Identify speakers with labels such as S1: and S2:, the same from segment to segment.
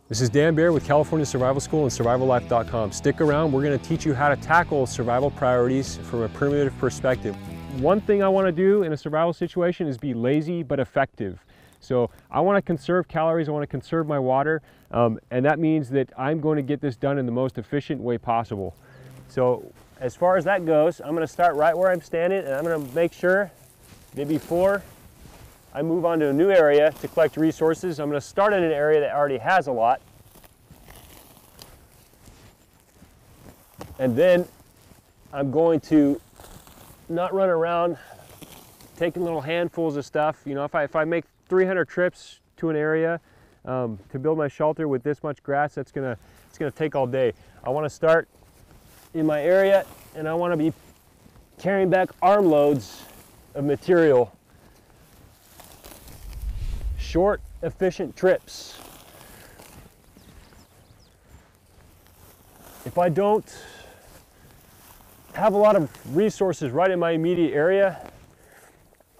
S1: This is Dan Baer with California Survival School and SurvivalLife.com. Stick around, we're going to teach you how to tackle survival priorities from a primitive perspective. One thing I want to do in a survival situation is be lazy but effective. So I want to conserve calories, I want to conserve my water, and that means that I'm going to get this done in the most efficient way possible. So as far as that goes, I'm going to start right where I'm standing, and I'm going to make sure that before I move on to a new area to collect resources, I'm going to start in an area that already has a lot. And then I'm going to not run around taking little handfuls of stuff. You know, if I make 300 trips to an area to build my shelter with this much grass, it's gonna take all day. I want to start in my area, and I want to be carrying back armloads of material. Short, efficient trips. If I don't have a lot of resources right in my immediate area,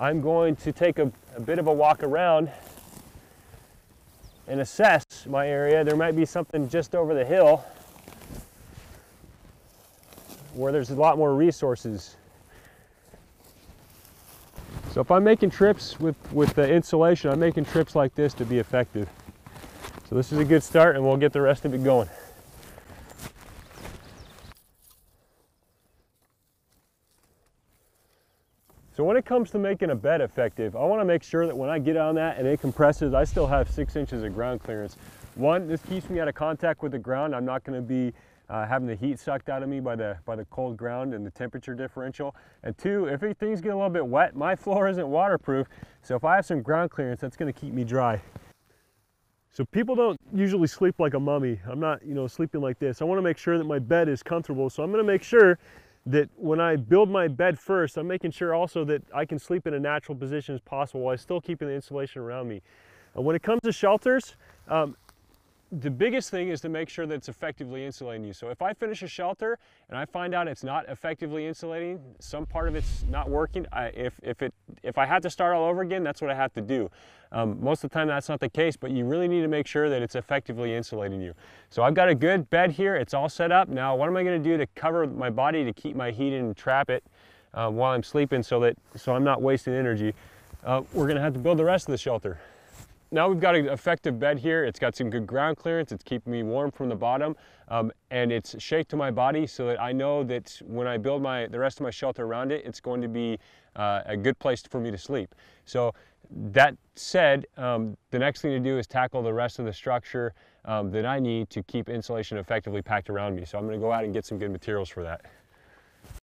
S1: I'm going to take a bit of a walk around and assess my area. There might be something just over the hill where there's a lot more resources. So if I'm making trips with the insulation, I'm making trips like this to be effective. So this is a good start, and we'll get the rest of it going. So when it comes to making a bed effective, I want to make sure that when I get on that and it compresses, I still have 6 inches of ground clearance. One, this keeps me out of contact with the ground. I'm not going to be having the heat sucked out of me by the cold ground and the temperature differential. And two, if things get a little bit wet, my floor isn't waterproof, so if I have some ground clearance, that's going to keep me dry. So people don't usually sleep like a mummy. I'm not, you know, sleeping like this. I want to make sure that my bed is comfortable, so I'm going to make sure that when I build my bed first, I'm making sure also that I can sleep in a natural position as possible while still keeping the insulation around me. When it comes to shelters, the biggest thing is to make sure that it's effectively insulating you. So if I finish a shelter and I find out it's not effectively insulating, some part of it's not working, if I had to start all over again, that's what I have to do. Most of the time that's not the case, but you really need to make sure that it's effectively insulating you. So I've got a good bed here, it's all set up. Now what am I going to do to cover my body to keep my heat in and trap it while I'm sleeping so I'm not wasting energy? We're going to have to build the rest of the shelter. Now we've got an effective bed here. It's got some good ground clearance. It's keeping me warm from the bottom, and it's shaped to my body so that I know that when I build the rest of my shelter around it, it's going to be a good place for me to sleep. So that said, the next thing to do is tackle the rest of the structure that I need to keep insulation effectively packed around me. So I'm going to go out and get some good materials for that.